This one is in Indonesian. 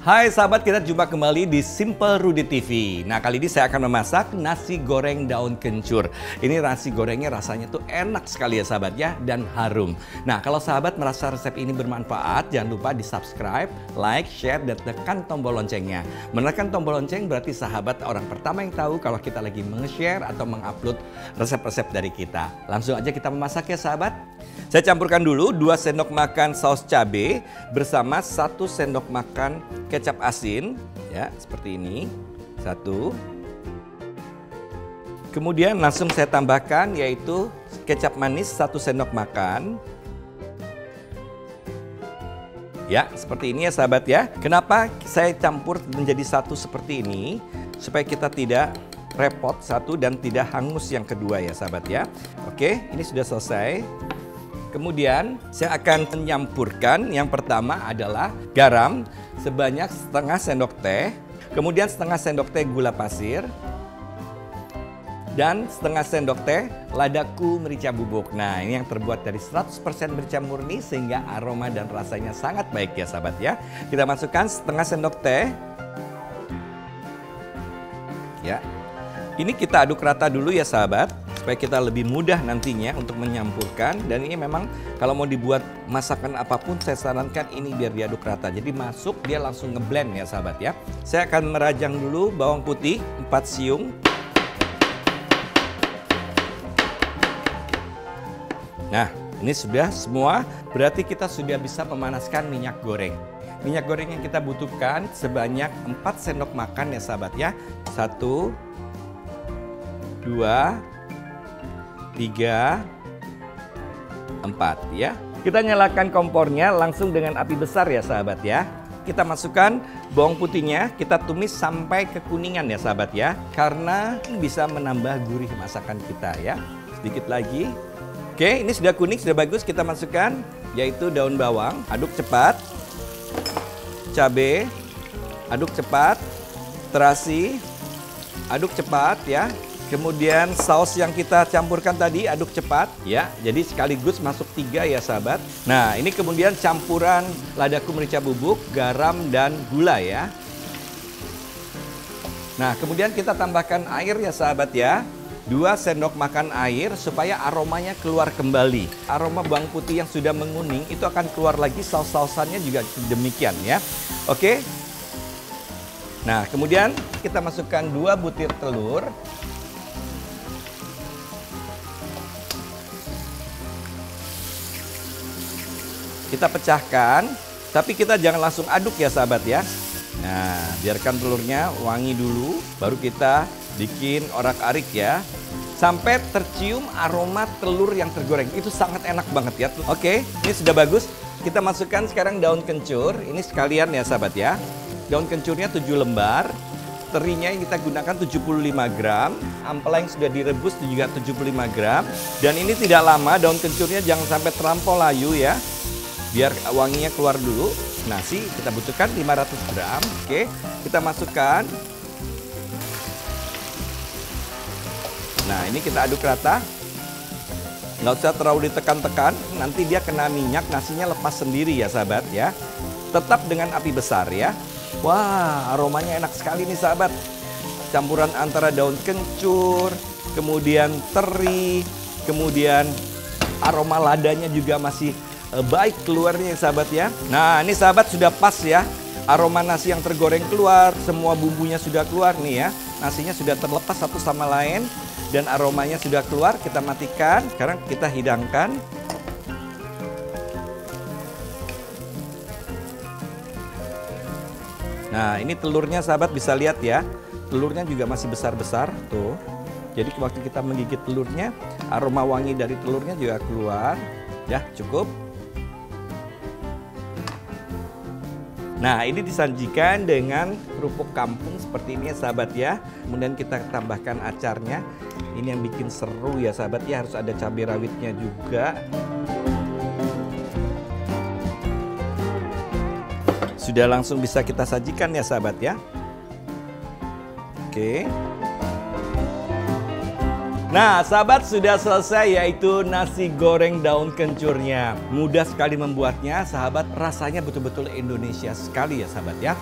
Hai sahabat, kita jumpa kembali di Simple Rudy TV. Nah, kali ini saya akan memasak nasi goreng daun kencur. Ini nasi gorengnya rasanya tuh enak sekali ya sahabat ya, dan harum. Nah, kalau sahabat merasa resep ini bermanfaat, jangan lupa di subscribe, like, share, dan tekan tombol loncengnya. Menekan tombol lonceng berarti sahabat orang pertama yang tahu kalau kita lagi meng-share atau mengupload resep-resep dari kita. Langsung aja kita memasak ya sahabat. Saya campurkan dulu 2 sendok makan saus cabai bersama 1 sendok makan kecap asin, ya seperti ini, 1. Kemudian langsung saya tambahkan yaitu kecap manis 1 sendok makan. Ya, seperti ini ya sahabat ya. Kenapa saya campur menjadi satu seperti ini? Supaya kita tidak repot satu dan tidak hangus yang kedua ya sahabat ya. Oke, ini sudah selesai. Kemudian saya akan menyampurkan yang pertama adalah garam sebanyak setengah sendok teh. Kemudian setengah sendok teh gula pasir. Dan setengah sendok teh ladaku merica bubuk. Nah, ini yang terbuat dari 100% merica murni sehingga aroma dan rasanya sangat baik ya sahabat ya. Kita masukkan setengah sendok teh. Ya. Ini kita aduk rata dulu ya sahabat, supaya kita lebih mudah nantinya untuk menyampurkan. Dan ini memang kalau mau dibuat masakan apapun saya sarankan ini biar diaduk rata. Jadi masuk dia langsung ngeblend ya sahabat ya. Saya akan merajang dulu bawang putih 4 siung. Nah, ini sudah semua, berarti kita sudah bisa memanaskan minyak goreng. Minyak goreng yang kita butuhkan sebanyak 4 sendok makan ya sahabat ya. 1, 2, 3, 4 ya. Kita nyalakan kompornya langsung dengan api besar ya sahabat ya. Kita masukkan bawang putihnya, kita tumis sampai kekuningan ya sahabat ya. Karena bisa menambah gurih masakan kita ya. Sedikit lagi. Oke, ini sudah kuning, sudah bagus. Kita masukkan yaitu daun bawang, aduk cepat. Cabai, aduk cepat. Terasi, aduk cepat ya. Kemudian saus yang kita campurkan tadi aduk cepat ya. Jadi sekaligus masuk 3 ya sahabat. Nah, ini kemudian campuran ladaku merica bubuk, garam dan gula ya. Nah, kemudian kita tambahkan air ya sahabat ya. 2 sendok makan air supaya aromanya keluar kembali. Aroma bawang putih yang sudah menguning itu akan keluar lagi, saus-sausannya juga demikian ya. Oke. Nah, kemudian kita masukkan 2 butir telur. Kita pecahkan, tapi kita jangan langsung aduk ya sahabat ya. Nah, biarkan telurnya wangi dulu, baru kita bikin orak-arik ya. Sampai tercium aroma telur yang tergoreng, itu sangat enak banget ya. Oke, ini sudah bagus. Kita masukkan sekarang daun kencur, ini sekalian ya sahabat ya. Daun kencurnya 7 lembar. Terinya yang kita gunakan 75 gram, ampela yang sudah direbus juga 75 gram. Dan ini tidak lama, daun kencurnya jangan sampai terlampau layu ya. Biar wanginya keluar dulu. Nasi kita butuhkan 500 gram. Oke, kita masukkan. Nah, ini kita aduk rata. Nggak usah terlalu ditekan-tekan, nanti dia kena minyak, nasinya lepas sendiri ya sahabat ya. Tetap dengan api besar ya. Wah, aromanya enak sekali nih sahabat. Campuran antara daun kencur, kemudian teri, kemudian aroma ladanya juga masih baik keluarnya sahabat ya. Nah, ini sahabat sudah pas ya. Aroma nasi yang tergoreng keluar, semua bumbunya sudah keluar nih ya. Nasinya sudah terlepas satu sama lain dan aromanya sudah keluar. Kita matikan. Sekarang kita hidangkan. Nah, ini telurnya sahabat bisa lihat ya. Telurnya juga masih besar-besar tuh. Jadi waktu kita menggigit telurnya, aroma wangi dari telurnya juga keluar. Ya, cukup. Nah, ini disajikan dengan kerupuk kampung seperti ini ya sahabat ya. Kemudian kita tambahkan acarnya. Ini yang bikin seru ya sahabat ya, harus ada cabai rawitnya juga. Sudah langsung bisa kita sajikan ya sahabat ya. Oke. Nah, sahabat, sudah selesai yaitu nasi goreng daun kencurnya. Mudah sekali membuatnya, sahabat. Rasanya betul-betul Indonesia sekali ya, sahabat ya.